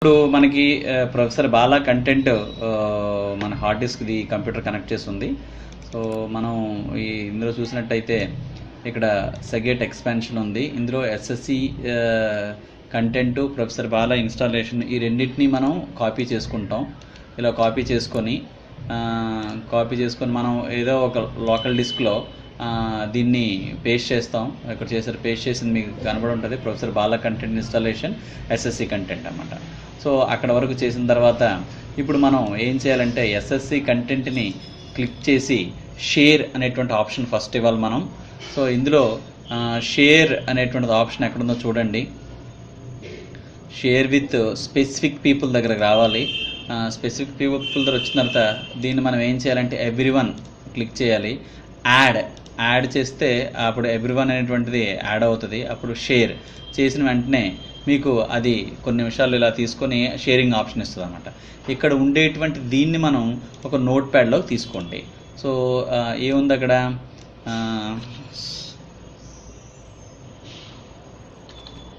ఇప్పుడు మనకి professor Bala content మన హార్డ్ డిస్క్ది కంప్యూటర్ కనెక్ట్ చేసి ఉంది. సో మనం ఇందులో చూసినట్టయితే ఇక్కడ సెగేట్ ఎక్స్పాన్షన్ ఉంది. ఇందులో SSC content, professor Bala installation, ఈ రెండింటినీ మనం కాపీ చేసుకుంటాం. ఇలా కాపీ చేసుకొని మనం ఏదో ఒక లోకల్ డిస్క్లో దీన్ని పేస్ట్ చేస్తాం. ఇక్కడ పేస్ట్ చేసింది మీకు కనబడి ఉంటుంది, professor Bala content installation SSC content అన్నమాట. సో అక్కడ వరకు చేసిన తర్వాత ఇప్పుడు మనం ఏం చేయాలంటే ఎస్ఎస్సి కంటెంట్ని క్లిక్ చేసి షేర్ అనేటువంటి ఆప్షన్ ఫస్ట్ ఇవ్వాలి మనం. సో ఇందులో షేర్ అనేటువంటిది ఆప్షన్ ఎక్కడుందో చూడండి. షేర్ విత్ స్పెసిఫిక్ పీపుల్ దగ్గరకు రావాలి. స్పెసిఫిక్ పీపుల్ దగ్గర వచ్చిన తర్వాత దీన్ని మనం ఏం చేయాలంటే ఎవ్రీవన్ క్లిక్ చేయాలి. యాడ్ చేస్తే అప్పుడు ఎవ్రీవన్ అనేటువంటిది యాడ్ అవుతుంది. అప్పుడు షేర్ చేసిన వెంటనే మీకు అది కొన్ని నిమిషాలు ఇలా తీసుకొని షేరింగ్ ఆప్షన్ ఇస్తుంది అన్నమాట. ఇక్కడ ఉండేటువంటి దీన్ని మనం ఒక నోట్ ప్యాడ్లో తీసుకోండి. సో ఏముంది అక్కడ,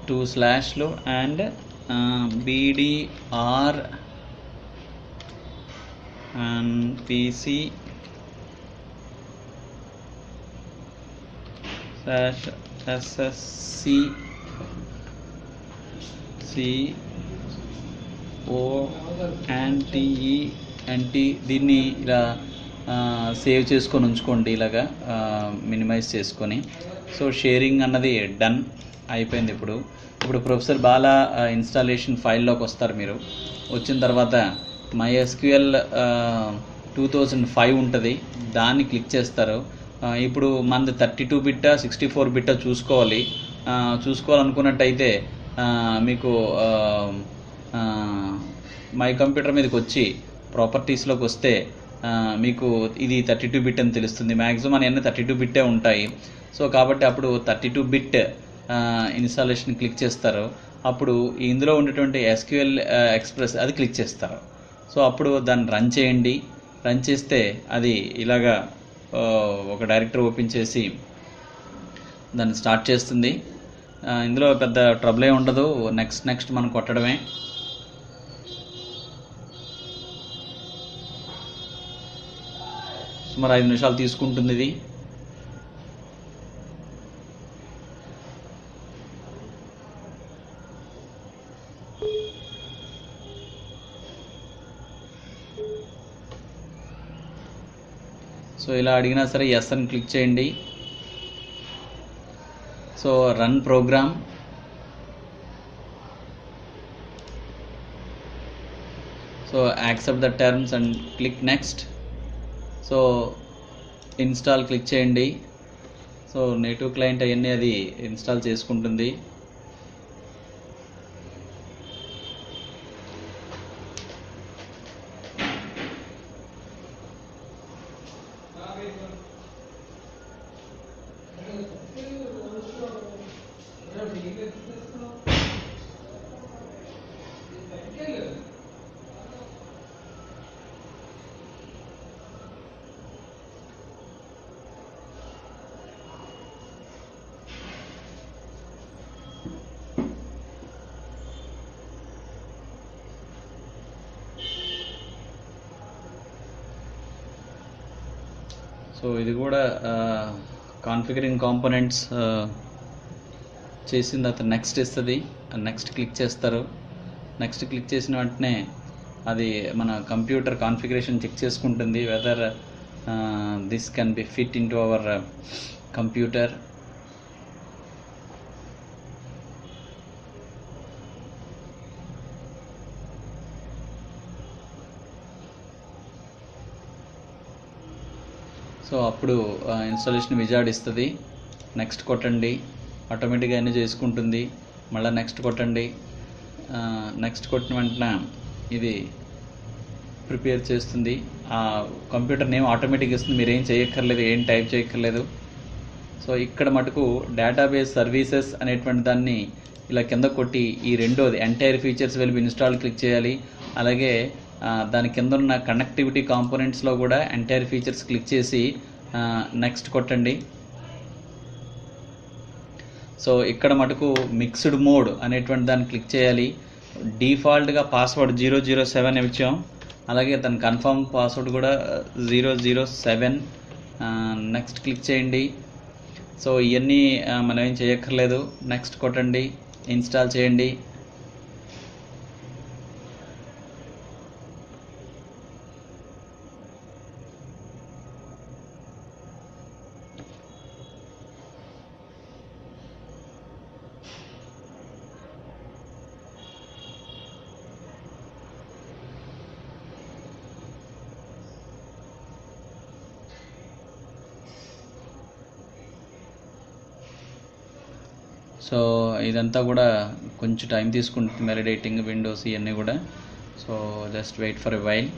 // and BDR and PC /SSC CONTENT దీన్ని ఇలా సేవ్ చేసుకొని ఉంచుకోండి, ఇలాగా మినిమైజ్ చేసుకొని. సో షేరింగ్ అన్నది డన్ అయిపోయింది. ఇప్పుడు ప్రొఫెసర్ బాలా ఇన్స్టాలేషన్ ఫైల్లోకి వస్తారు. మీరు వచ్చిన తర్వాత MySQL 2005 ఉంటుంది, దాన్ని క్లిక్ చేస్తారు. ఇప్పుడు మనది 32 బిట్టా 64 బిట్టా చూసుకోవాలనుకున్నట్టయితే మీకు మై కంప్యూటర్ మీదకి వచ్చి ప్రాపర్టీస్లోకి వస్తే మీకు ఇది 32 బిట్ అని తెలుస్తుంది. మ్యాక్సిమం అన్నీ 32 బిట్టే ఉంటాయి. సో కాబట్టి అప్పుడు 32 బిట్ ఇన్స్టాలేషన్ క్లిక్ చేస్తారు. అప్పుడు ఇందులో ఉండేటువంటి SQL ఎక్స్ప్రెస్ అది క్లిక్ చేస్తారు. సో అప్పుడు దాన్ని రన్ చేయండి. రన్ చేస్తే అది ఇలాగా ఒక డైరెక్టరీ ఓపెన్ చేసి దాన్ని స్టార్ట్ చేస్తుంది. ఇందులో పెద్ద ట్రబుల్ ఏ ఉండదు. నెక్స్ట్ మనం కొట్టడమే. సుమారు 5 నిమిషాలు తీసుకుంటుంది ఇది. సో ఇలా అడిగినా సరే ఎస్ అని క్లిక్ చేయండి. So run program. So accept the terms and click next. So install click చేయండి. సో నేటివ్ క్లయింట్ అవన్నీ అది ఇన్స్టాల్ చేసుకుంటుంది. సో ఇది కూడా కాన్ఫిగరింగ్ కాంపోనెంట్స్ చేసిన తర్వాత నెక్స్ట్ ఇస్తుంది. నెక్స్ట్ క్లిక్ చేస్తారు. నెక్స్ట్ క్లిక్ చేసిన వెంటనే అది మన కంప్యూటర్ కాన్ఫిగరేషన్ చెక్ చేసుకుంటుంది, whether this can be fit in to our computer. So అప్పుడు ఇన్స్టాలేషన్ విజార్డ్ ఇస్తుంది. నెక్స్ట్ కొట్టండి. ఆటోమేటిక్గా అన్నీ చేసుకుంటుంది. మళ్ళీ నెక్స్ట్ కొట్టండి. నెక్స్ట్ కొట్టిన వెంటనే ఇది ప్రిపేర్ చేస్తుంది. ఆ కంప్యూటర్ నేమ్ ఆటోమేటిక్గా ఇస్తుంది. మీరు ఏం చేయక్కర్లేదు, ఏం టైప్ చేయక్కర్లేదు. సో ఇక్కడ మటుకు డేటాబేస్ సర్వీసెస్ అనేటువంటి దాన్ని ఇలా కింద కొట్టి ఈ రెండోది entire features will be install click చేయాలి. అలాగే దాని కింద ఉన్న కనెక్టివిటీ కాంపోనెంట్స్లో కూడా ఎంటైర్ ఫీచర్స్ క్లిక్ చేసి నెక్స్ట్ కొట్టండి. సో ఇక్కడ మటుకు మిక్స్డ్ మోడ్ అనేటువంటి దాన్ని క్లిక్ చేయాలి. డిఫాల్ట్గా పాస్వర్డ్ 007 ఇచ్చాం. అలాగే తన కన్ఫర్మ్ పాస్వర్డ్ కూడా 007. నెక్స్ట్ క్లిక్ చేయండి. సో ఇవన్నీ మనం ఏం చేయక్కర్లేదు. నెక్స్ట్ కొట్టండి, ఇన్స్టాల్ చేయండి. సో ఇదంతా కూడా కొంచెం టైం తీసుకుంటుంది, వ్యాలిడేటింగ్ విండోస్ ఇవన్నీ కూడా. So just wait for a while.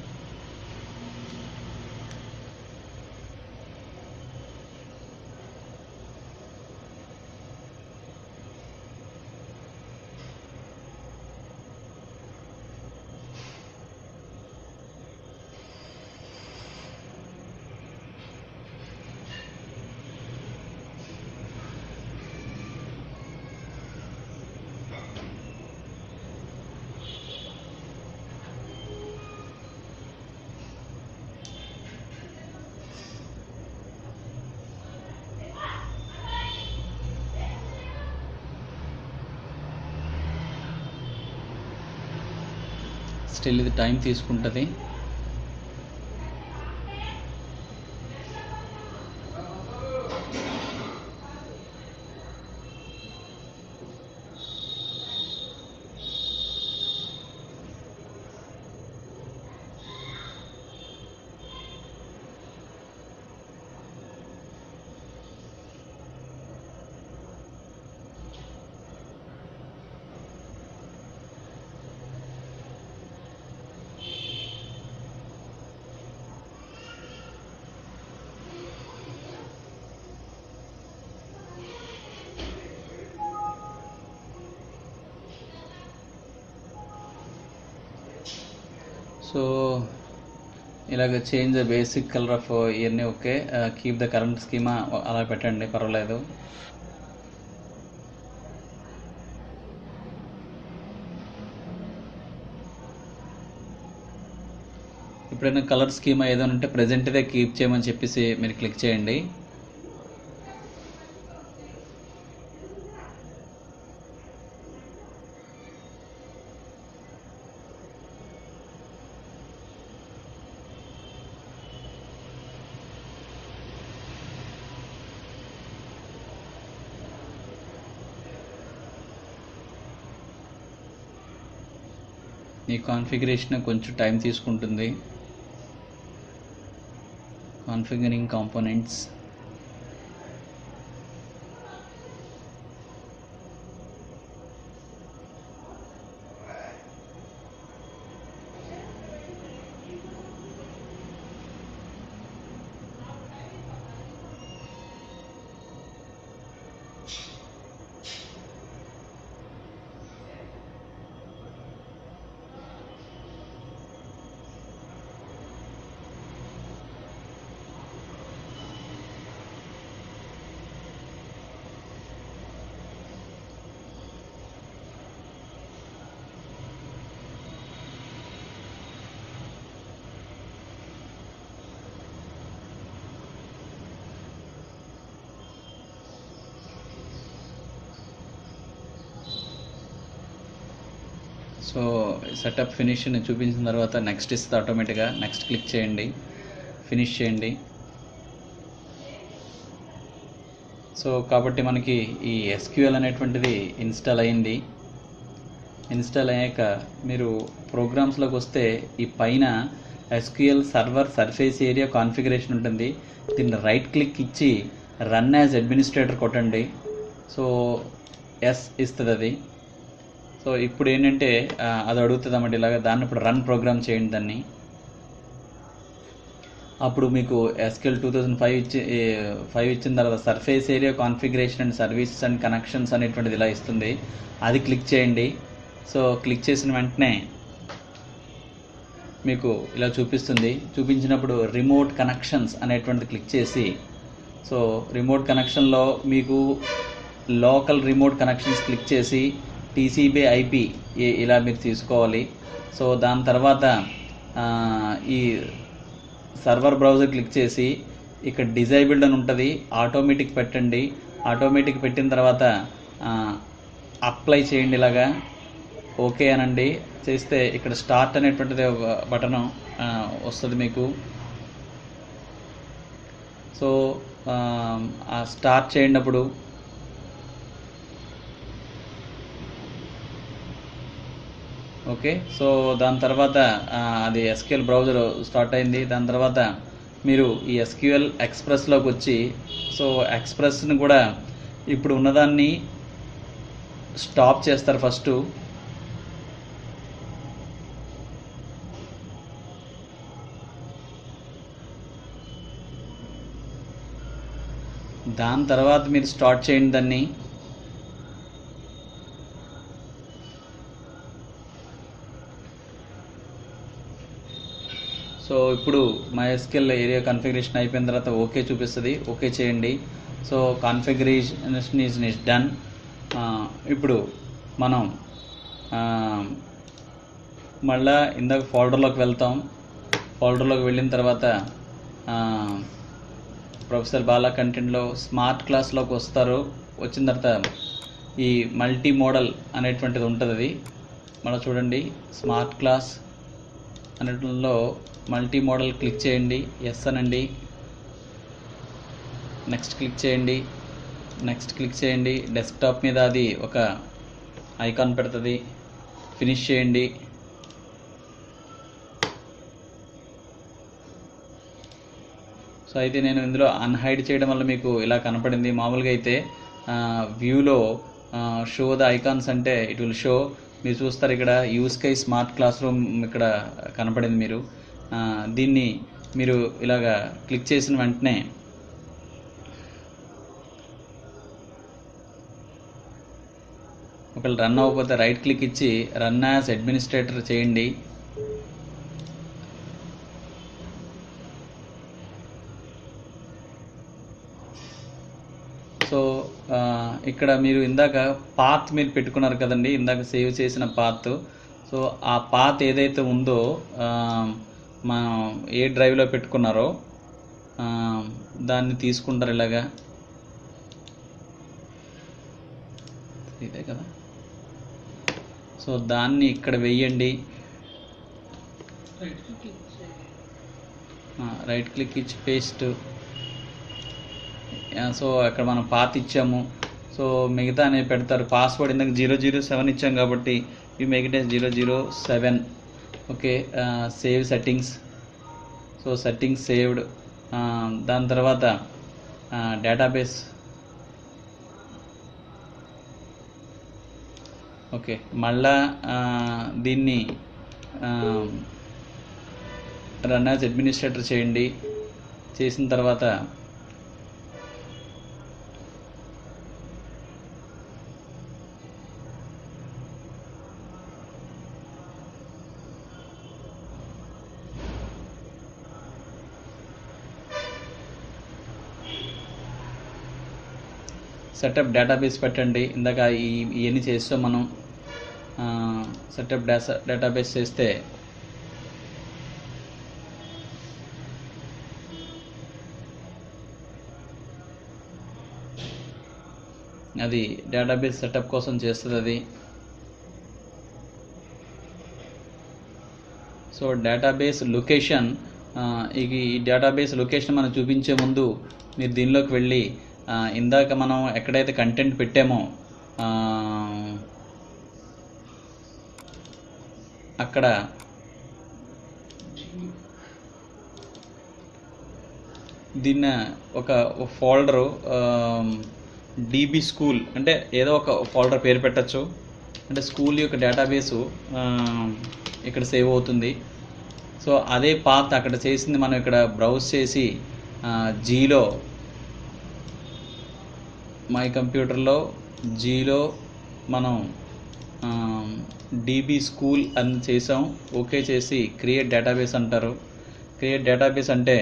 Still ఇది టైం తీసుకుంటుంది. సో ఇలాగ change the basic colour of ఇవన్నీ okay. Keep the current schema అలా పెట్టండి, పర్వాలేదు. ఎప్పుడైనా కలర్ స్కీమా ఏదైనా ఉంటే ప్రజెంట్దే కీప్ చేయమని చెప్పేసి మీరు క్లిక్ చేయండి. ఈ కాన్ఫిగరేషన్ కొంచెం టైం తీసుకుంటుంది. Configuring components. So setup finish చూపించిన తర్వాత నెక్స్ట్ ఇస్తుంది ఆటోమేటిక్గా. నెక్స్ట్ క్లిక్ చేయండి, ఫినిష్ చేయండి. సో కాబట్టి మనకి ఈ SQL అనేటువంటిది ఇన్స్టాల్ అయింది. ఇన్స్టాల్ అయ్యాక మీరు ప్రోగ్రామ్స్లోకి వస్తే ఈ పైన SQL server surface area configuration ఉంటుంది. దీన్ని రైట్ క్లిక్ ఇచ్చి రన్ యాజ్ అడ్మినిస్ట్రేటర్ కొట్టండి. సో ఎస్ ఇస్తుంది అది. సో ఇప్పుడు ఏంటంటే అది అడుగుతుంది అన్నమాట ఇలాగ. దాన్ని ఇప్పుడు రన్ ప్రోగ్రామ్ చేయండి దాన్ని. అప్పుడు మీకు SQL 2005 ఇచ్చిన తర్వాత surface area configuration and services and connections అనేటువంటిది ఇలా ఇస్తుంది. అది క్లిక్ చేయండి. సో క్లిక్ చేసిన వెంటనే మీకు ఇలా చూపిస్తుంది. చూపించినప్పుడు రిమోట్ కనెక్షన్స్ అనేటువంటిది క్లిక్ చేసి, సో రిమోట్ కనెక్షన్లో మీకు లోకల్ రిమోట్ కనెక్షన్స్ క్లిక్ చేసి టీసీబీ ఐపీ ఇలా మీరు తీసుకోవాలి. సో దాని తర్వాత ఈ సర్వర్ బ్రౌజర్ క్లిక్ చేసి ఇక్కడ డిజైబుల్డ్ అని ఉంటుంది, ఆటోమేటిక్ పెట్టండి. ఆటోమేటిక్ పెట్టిన తర్వాత అప్లై చేయండి. ఇలాగా ఓకే అనండి. చేస్తే ఇక్కడ స్టార్ట్ అనేటువంటిది ఒక బటన్ వస్తుంది మీకు. సో స్టార్ట్ చేయండి అప్పుడు. ఓకే, సో దాని తర్వాత అది ఎస్క్యూఎల్ బ్రౌజర్ స్టార్ట్ అయింది. దాని తర్వాత మీరు ఈ ఎస్క్యూఎల్ ఎక్స్ప్రెస్లోకి వచ్చి, సో ఎక్స్ప్రెస్ని కూడా ఇప్పుడు ఉన్నదాన్ని స్టాప్ చేస్తారు ఫస్ట్. దాని తర్వాత మీరు స్టార్ట్ చేయండి దాన్ని. సో ఇప్పుడు MySQL ఏరియా కాన్ఫిగరేషన్ అయిపోయిన తర్వాత ఓకే చూపిస్తుంది. ఓకే చేయండి. So configuration is done. ఇప్పుడు మనం మళ్ళా ఇందాక ఫోల్డర్లోకి వెళ్తాం. ఫోల్డర్లోకి వెళ్ళిన తర్వాత ప్రొఫెసర్ బాలా కంటెంట్లో స్మార్ట్ క్లాస్లోకి వస్తారు. వచ్చిన తర్వాత ఈ మల్టీ మోడల్ అనేటువంటిది ఉంటుంది. అది మళ్ళీ చూడండి, స్మార్ట్ క్లాస్ అనేట్లో మల్టీ మోడల్ క్లిక్ చేయండి. ఎస్ అనండి. నెక్స్ట్ క్లిక్ చేయండి. నెక్స్ట్ క్లిక్ చేయండి. డెస్క్టాప్ మీద అది ఒక ఐకాన్ పెడుతుంది. ఫినిష్ చేయండి. సో అయితే నేను ఇందులో అన్హైడ్ చేయడం వల్ల మీకు ఇలా కనపడింది. మామూలుగా అయితే వ్యూలో షో ద ఐకాన్స్ అంటే ఇట్ విల్ షో. మీరు చూస్తారు ఇక్కడ యూస్కై స్మార్ట్ క్లాస్ రూమ్ ఇక్కడ కనపడింది. మీరు దీన్ని మీరు ఇలాగా క్లిక్ చేసిన వెంటనే ఒకవేళ రన్ అవ్వకపోతే రైట్ క్లిక్ ఇచ్చి రన్ యాజ్ అడ్మినిస్ట్రేటర్ చేయండి. సో ఇక్కడ మీరు ఇందాక పాత్ మీరు పెట్టుకున్నారు కదండి, ఇందాక సేవ్ చేసిన పాత్. సో ఆ పాత్ ఏదైతే ఉందో మనం ఏ డ్రైవ్లో పెట్టుకున్నారో దాన్ని తీసుకుంటారు ఇలాగా. ఇదే కదా. సో దాన్ని ఇక్కడ వెయ్యండి. రైట్ క్లిక్ ఇచ్చి పేస్ట్. సో అక్కడ మనం పాత్ ఇచ్చాము. సో మిగతా అనేది పెడతారు. పాస్వర్డ్ ఇందాక 007 ఇచ్చాం కాబట్టి we make it as 007. Okay, save settings. So settings saved. దాని తర్వాత డేటాబేస్. ఓకే, మళ్ళా దీన్ని రన్ యాజ్ అడ్మినిస్ట్రేటర్ చేయండి. చేసిన తర్వాత సెటప్ డేటాబేస్ పెట్టండి. ఇందాక ఇవన్నీ చేస్తాం మనం. సెటప్ డేటాబేస్ చేస్తే అది డేటాబేస్ సెటప్ కోసం చేస్తుంది అది. సో డేటాబేస్ లొకేషన్, ఈ డేటాబేస్ లొకేషన్ మనం చూపించే ముందు మీరు దీనిలోకి వెళ్ళి ఇందాక మనం ఎక్కడైతే కంటెంట్ పెట్టామో అక్కడ దీన్ని ఒక ఫోల్డరు డీబీ స్కూల్ అంటే ఏదో ఒక ఫోల్డర్ పేరు పెట్టచ్చు. అంటే స్కూల్ యొక్క డేటాబేసు ఇక్కడ సేవ్ అవుతుంది. సో అదే పాత్ అక్కడ చేసింది మనం ఇక్కడ బ్రౌజ్ చేసి జీలో మై కంప్యూటర్లో జీలో మనం డీబీ స్కూల్ అని చేసాం. ఓకే చేసి క్రియేట్ డేటాబేస్ అంటారు. క్రియేట్ డేటాబేస్ అంటే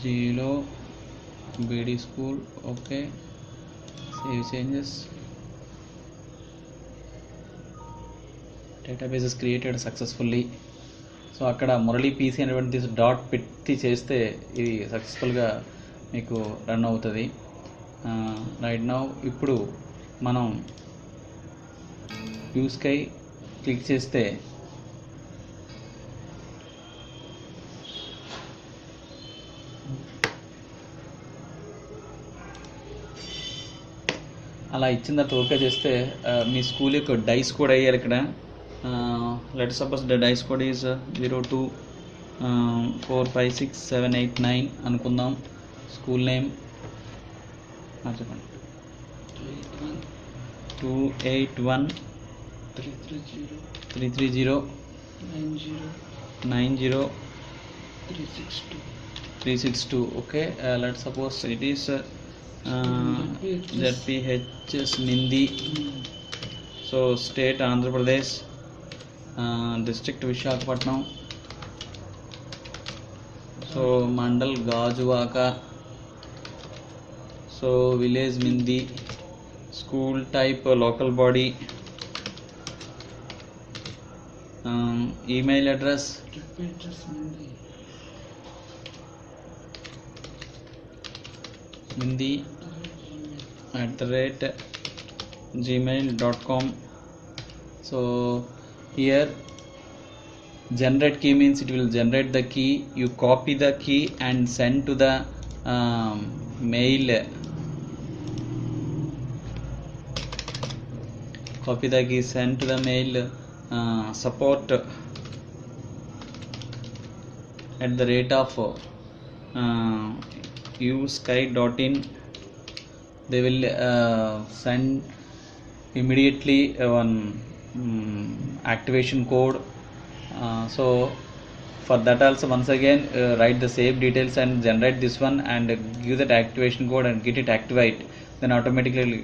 0 BD school. Okay, save changes. Database is created successfully. So అక్కడ మురళీ పీసీ అనేటువంటి డాట్ పెట్టి చేస్తే ఇది సక్సెస్ఫుల్గా మీకు రన్ అవుతుంది. రైట్ నౌ ఇప్పుడు మనం యూస్కై క్లిక్ చేస్తే అలా ఇచ్చిన తర్వాత ఓకే చేస్తే మీ స్కూల్ యొక్క డైస్ కోడ్ అయ్యారు ఇక్కడ. Let suppose the DISE code is 02456789 అనుకుందాం. స్కూల్ నేమ్ చెప్పండి 281-330-90-362. Okay, let's suppose it is ZPHS Nindi. So state Andhra Pradesh, district Visakhapatnam, so mandal Gajuvaka, so village Mindi, school type local body, email address Mindi@gmail.com. so here generate key means it will generate the key. You copy the key and send to the mail. Copy the key, send to the mail support @usky.in. They will send immediately one activation code. So for that also once again write the save details and generate this one and give that activation code and get it activate, then automatically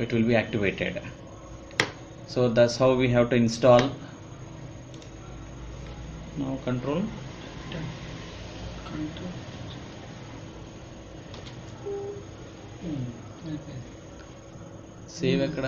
it will be activated. So that's how we have to install. Now control save ఎక్కడ